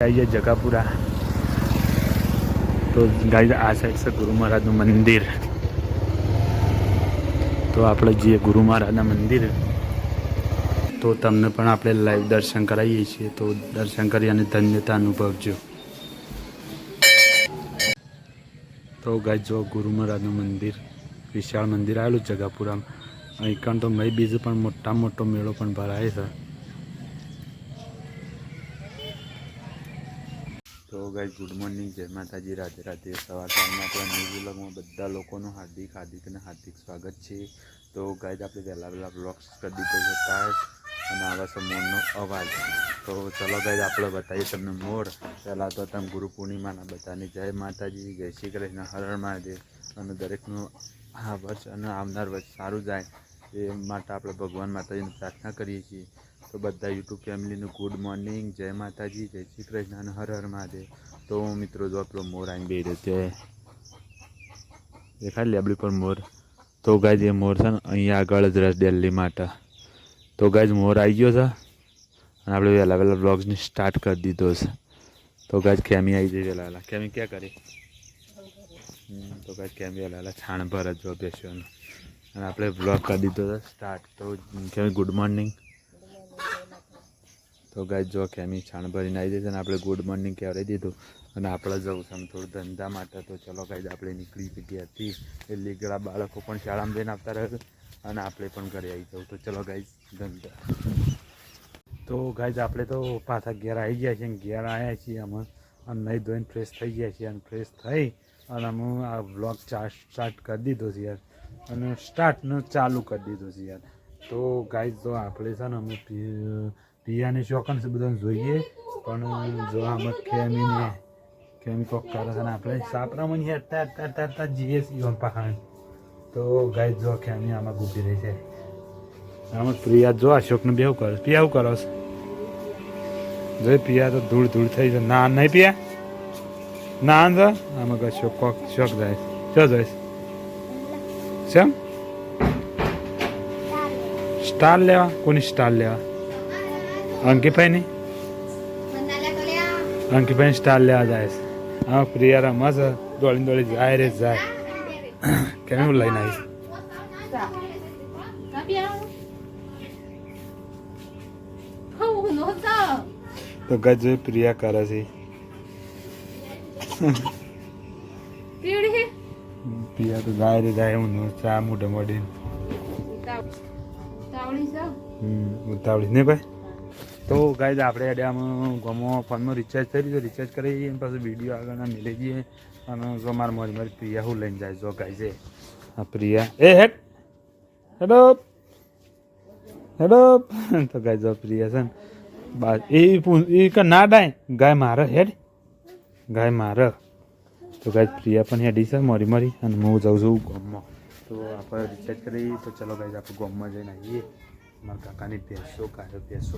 आइए जगापुरा। तो गाइस आ साइड से गुरु महाराज मंदिर। तो આપણે જે ગુરુ મહારાજના મંદિર તો તમને પણ આપણે લાઈવ દર્શન કરાવીએ છીએ, તો દર્શન કરી અને ધન્યતા અનુભવજો। તો ગાઈસ જો ગુરુ મહારાજનું મંદિર, વિશાળ મંદિર આવેલું જગાપુરામાં। અહીં કાં તો મય બીજ પણ મોટો મેળો પણ ભરાય છે। તો ગાઈસ ગુડ મોર્નિંગ, જય માતાજી, રાધે રાધે। સવારમાં આપણા ન્યૂ વ્લોગમાં બધા લોકોનું હાર્દિક સ્વાગત છે। તો ગાઈસ આપણે વહેલા વ્લોગ્સ કરી દીધો છે સ્ટાર્ટ, અને આવા છે મોરનો અવાજ। તો ચલો ગાઈસ આપણે બતાવીએ તમને મોર। પહેલાં તો તમે ગુરુ પૂર્ણિમાના બધાને જય માતાજી, જય શ્રી કૃષ્ણ, હર હર મહાદેવ। અને દરેકનું આ વર્ષ અને આવનાર વર્ષ સારું જાય એ માટે આપણે ભગવાન માતાજીને પ્રાર્થના કરીએ છીએ। તો બધા યુટ્યુબ ફેમિલીનું ગુડ મોર્નિંગ, જય માતાજી, જય શ્રી કૃષ્ણ અને હર હર મહાદેવ। તો મિત્રો જો આપણો મોર આવીને બે રહ્યો છે, દેખાય લેબડી પર મોર। તો ગાઈસ એ મોર છે ને અહીંયા આગળ જ રસ દિલ્હી માટે। તો ગાઈસ મોર આવી ગયો છે અને આપણે વહેલા વ્લોગ્સને સ્ટાર્ટ કરી દીધો છે। તો ગાઈસ કેમી આવી જઈ વહેલા। કેમી ક્યાં કરી? તો ગાઈસ કેમી વહેલા છાણ ભર જ જો બેસ્યો અને આપણે વ્લોગ કરી દીધો છે સ્ટાર્ટ। તો કેમી ગુડ મોર્નિંગ। તો ગાઈસ જો કેમી છાણ ભરીને આવી જશે અને આપણે ગુડ મોર્નિંગ કહેવાય દીધું, અને આપણે જવું છે થોડું ધંધા માટે। તો ચલો ગાઈસ આપણે નીકળી ગયાથી એ લીગડા બાળકો પણ શાળામાં જઈને આવતા રહે અને આપણે પણ ઘરે આવી જવું। તો ચલો ગાઈસ ધંધા। તો ગાઈસ આપણે તો પાછા ઘેર આવી ગયા છીએ, ઘેર આવ્યા છીએ અમે અને નહીં ધોઈને ફ્રેશ થઈ ગયા છીએ, અને ફ્રેશ થઈ અને અમે આ વ્લોગ સ્ટાર્ટ કરી દીધો છે યાર, અને સ્ટાર્ટનું ચાલુ કરી દીધું છે યાર। તો ગાઈસ જો આપણે છે ને અમે પિયાની શોખન છે બધાને જોઈએ, પણ જો આમાં કેમી કોક કરે છે ને આપણે સાપરામાં હેરતા જઈએ છીએ પહાડ। તો ગાઈસ જો કેમી આમાં ગૂપી રહી છે, આમાં પ્રિયા જો અશોકને બેવું કરે। પિયા શું કરો છો? જો પિયા તો ધૂળ થઈ છે। ના નહીં પિયા ના અંદર આમાં કશો કોક શોખ જાય ચો જાય શેમ સ્ટાર લેવા? કોની સ્ટાર લેવા? અંકિતભાઈની? અંકિતભાઈ સ્ટાર લેવા જાય છે। હા પ્રિયા રમા છે, દોડી જાય રે જાય। કેમ લઈને આવીશ? તો ગાઈસ જો પ્રિયા કરે છે, પ્રિયા તો જાય રે જાય હું ચા મોઢે મોઢી ઉતાવળી ને ભાઈ। તો ગાઈસ આપણે આમાં ગમો ફોનમાં રિચાર્જ થઈ રહ્યું, રિચાર્જ કરી પછી વિડીયો આગળના મિલી જઈએ। અને જો મારી પ્રિયા હું લઈને જાય જો ગાઈસ આ પ્રિયા એ હેડ હેડો તો ગાઈસ જો પ્રિયા છે ને બસ એ ના ડાય ગાય મારે હેડ ગાય મારે। તો ગાઈસ પ્રિયા પણ હેડી છે મારી અને હું જાઉં છું ગામમાં। તો આપણે રિચાર્જ કરી તો ચલો ગાઈસ આપણે ગામમાં જઈને આવીએ। મારા કાકાની ભેંસો કાઢો ભેંસો।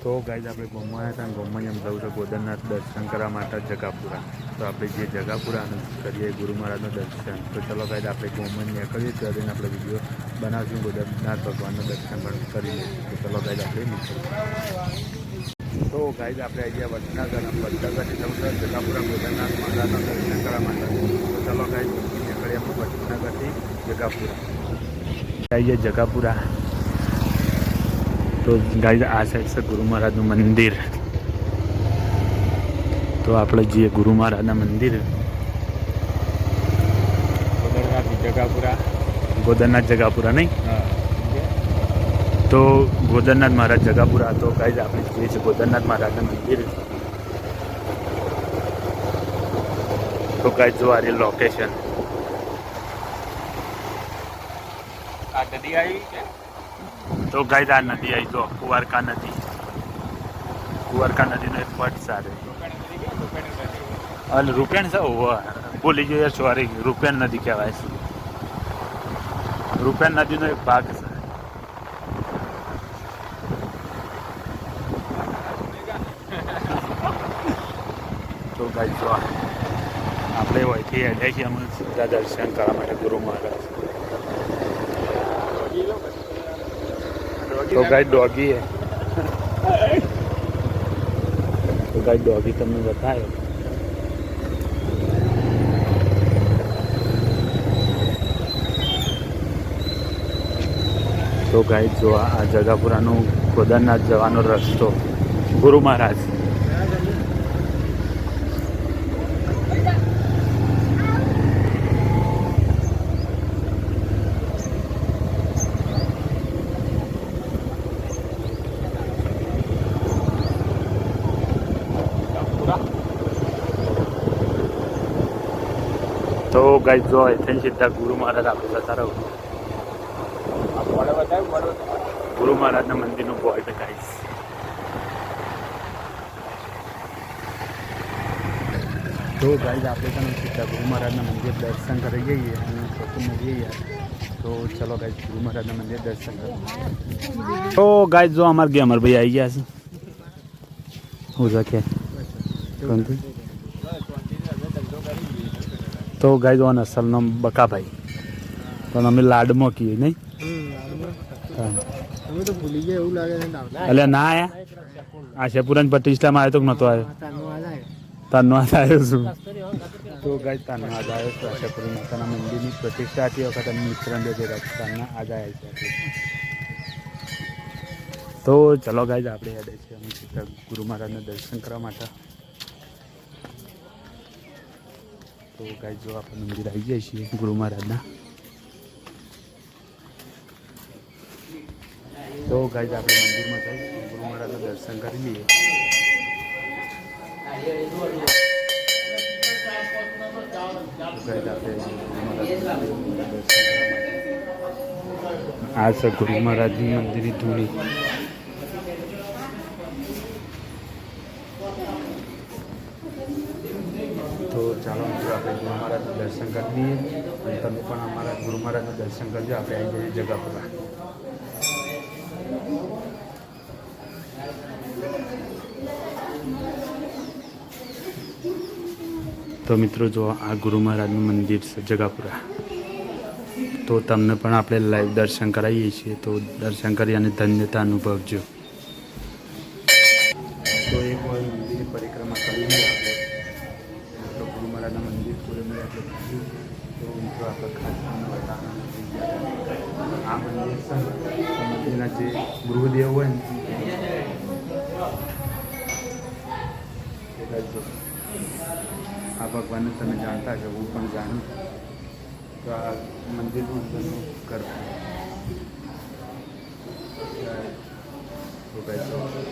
તો ગાઈસ આપણે ગામમાં આવ્યા હતા, ગામમાં એમ જવું છે ગોદરનાથ દર્શન કરવા માટે જગાપુરા। તો આપણે જે જગાપુરા કરીએ ગુરુ મહારાજનું દર્શન। તો ચલો ગાઈસ આપણે ગામમાં નીકળીએ ત્યારે આપણે વિડીયો બનાવશું, ગોદરનાથ ભગવાનનું દર્શન પણ કરી લઈશું। તો ચલો ગાઈસ આપણે નીકળીએ। તો ગાઈસ આપણે આવી ગયા વડનગરથી જવું છે જગાપુરા ગોદરનાથ મહારાજના દર્શન કરવા માટે। તો ચલો ગાઈસ નીકળીએ આપણે વડનગરથી જગાપુરા। आइए जगापुरा। तो गाइस आ साइड से गुरु महाराजનું મંદિર। તો આપણે જે ગુરુ મહારાજના મંદિર ગોદરનાથ જગાપુરા નહીં, તો ગોદરનાથ મહારાજ જગાપુરા। તો ગાઈસ આપણે જે છે ગોદરનાથ મહારાજના મંદિર। તો ગાઈસ જો આ લોકેશન આ નદી આવી છે। તો ગાઈસ આ નદી આવી તો કુવારકા નદીનો એક પટ સાથે અને રૂપેણ છે। ભૂલી ગયો યાર, સોરી, રૂપેણ નદી કહેવાય છે। રૂપેણ નદીનો એક ભાગ છે। તો ગાઈસ જો આપણે વહીથી હેડ્યા છીએ અમે સીધા દર્શન કરવા માટે ગુરુ મહારાજ। तो गाइस डॉगी है। ગાય ડોગી તમને બતાવ્યો. તો ગાય જો આ જગાપુરાનો ગોદાનાથ જવાનો રસ્તો ગુરુ મહારાજ. તો ગાય જો અહીંથી સીધા ગુરુ મહારાજ આપણે જતા રહો. ગુરુ મહારાજના મંદિરનું બોર્ડ ગાઈસ. તો ગાઈસ આપણે પણ સીધા ગુરુ મહારાજના મંદિર દર્શન કરી જઈએ અને ફોટો મળીએ. તો ચલો ગાઈસ ગુરુ મહારાજના મંદિર દર્શન કરો. તો ગાઈસ જો અમારા ગેમર ભાઈ આવી ગયા છે. હું જકે તો ગાઈસ ઓન અસલનો બકાભાઈ પણ અમે લાડમાં કહીએ નહીં. એટલે ના આયા આશાપુરા પ્રતિષ્ઠામાં આવ્યો તો નહોતો આવ્યો. ધન્યવાદ આવ્યો છું. તો ગાઈસ ધન્યવાદ આવ્યો છું. આશાપુરી માતાના મંદિરની પ્રતિષ્ઠા હતી વખત અમે મિત્રને જે રાજસ્થાનના આજ આવ્યા છે. તો ચલો ગાઈસ આપણે હેડે છે અમે સીધા ગુરુ મહારાજના દર્શન કરવા માટે. તો ગાઈસ જો આપણે મંદિર આવી જાય છીએ ગુરુ મહારાજના. તો ગાઈસ આપણે મંદિરમાં જઈ ગુરુ મહારાજના દર્શન કરી લઈએ. આ છે ગુરુ મહારાજની મંદિરની ધૂળી. તો ચાલો મિત્રો આપણે ગુરુ મહારાજનું દર્શન કરી લઈએ અને તમે પણ અમારા ગુરુ મહારાજનું દર્શન કરજો. આપણે આવી જઈએ જગાપુરા. તો મિત્રો જો આ ગુરુ મહારાજનું મંદિર છે જગાપુરા. તો તમને પણ આપણે લાઈવ દર્શન કરાવીએ છીએ. તો દર્શન કરી અને ધન્યતા અનુભવજો. તો એક વાર મંદિરની પરિક્રમા કરી લઈએ આપણે. તો ગુરુ મહારાજના મંદિર પૂરે મળે આપણે. તો મિત્રો આપણે ખાસ આ મંદિર છે મંદિરના જે ગૃહદેવ હોય ને આ ભગવાનને તમે જાણતા છો, હું પણ જાણું. તો આ મંદિરનું અંદરનું ઘર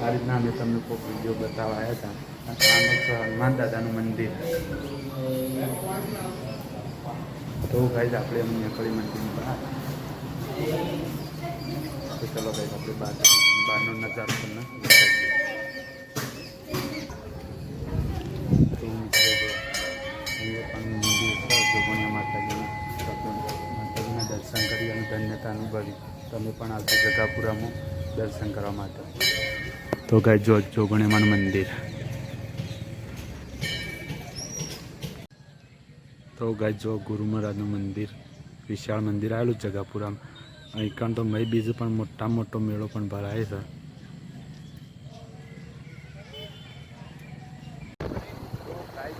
આ રીતના અમે તમને કોઈ વિડીયો બતાવવા આવ્યા હતા. આમ છે હનુમાન દાદાનું મંદિર. તો ગાઈઝ આપણે એમ નીકળી મંદિરની બહાર. તો ચલો ગાઈઝ આપણે બહારનો નજારો તમને બતાવીએ. માતાજીના દર્શન કરી અને ધન્યતા અનુભવી. તમે પણ આવજો જગાપુરામાં દર્શન કરવા માટે. તો ગાય જોગણીમાનું મંદિર. તો ગાય જો ગુરુ મહારાજનું મંદિર વિશાળ મંદિર આવેલું જગાપુરામાં. અહીં કાન તો મય બીજું પણ મોટો મેળો પણ ભરાય છે.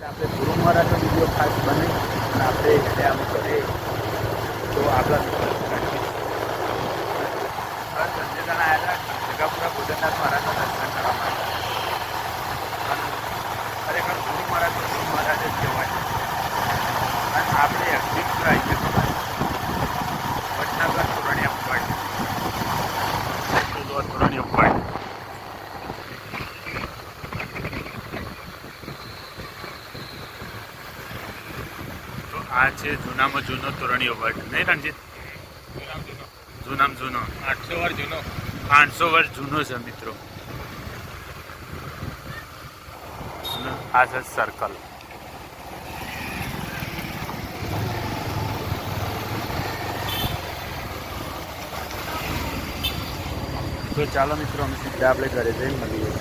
આપણે ગુરુ મહારાજનો વિડીયો ખાસ બને અને આપણે એટલે આમ કરીએ તો આપણા સંજયના આવ્યા જગાપુરા ગોદાનાથ મહારાજના દર્શન કરવા માટે. ખરેખર ગુરુ મહારાજ જ કહેવાય. અને આપણે એક્ઝિટ આવી છે વડનગર તોરણિયા પડ તોરણિયા પડ. આ છે જૂનામાં જૂનો તોરણીયો વટ નહીં રણજીત? જૂનામાં જૂનો 800 વર્ષ જૂનો. 800 વર્ષ જૂનો છે મિત્રો. આ છે સર્કલ. તો ચાલો મિત્રો અમે સીધા આપણે ઘરે જઈને મળીએ.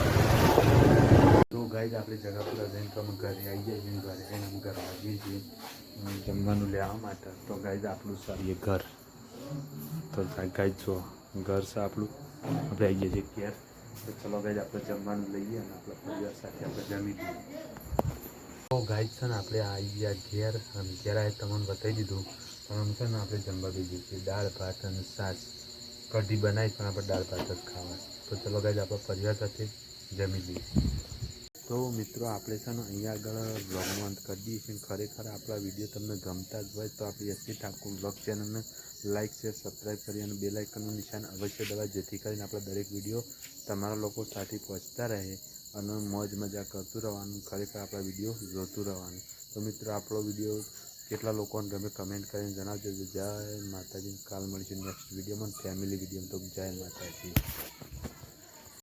તો ગાઈઝ આપણે જગાપુરા જઈને તો અમે ઘરે આવી જઈએ છીએ. ઘરે જઈને અમે ઘરે આવીએ છીએ જમવાનું લેવા માટે. તો ગાઈઝ આપણું સારી ઘર. તો ગાઈઝ જો ઘર છે આપણું. આપણે આવી જઈએ છીએ ઘેર. તો ચલો ગાઈઝ આપણે જમવાનું લઈએ અને આપણા પરિવાર સાથે આપણે જમી લઈએ. તો ગાઈઝ છે ને આપણે આવી ગયા ઘેર અને ઘેર આવી તમને બતાવી દીધું પણ છે ને આપણે જમવા બીજું છે દાળ ભાત અને છાશ કઢી બનાવી પણ આપણે દાળ ભાત જ ખાવા. તો ચલો ગાઈઝ આપણા પરિવાર સાથે જમી લઈએ. તો મિત્રો આપણે છે ને અહીંયા આગળ બ્લોગનો અંત કરી દઈએ છીએ. ખરેખર આપણા વિડીયો તમને ગમતા જ હોય તો આપણી એસટી ઠાકોર બ્લોગ ચેનલને લાઇક શેર સબસ્ક્રાઈબ કરી અને બેલ આઇકનનું નિશાન અવશ્ય દબાવો જેથી કરીને આપણા દરેક વિડીયો તમારા લોકો સાથે પહોંચતા રહે અને મોજ મજા કરતું રહેવાનું. ખરેખર આપણા વિડીયો જોતું રહેવાનું. તો મિત્રો આપણો વિડીયો કેટલા લોકોને ગમે કમેન્ટ કરીને જણાવજો. જય માતાજી. કાલ મળીશું નેક્સ્ટ વિડીયોમાં ફેમિલી વિડીયોમાં. તો જય માતાજી.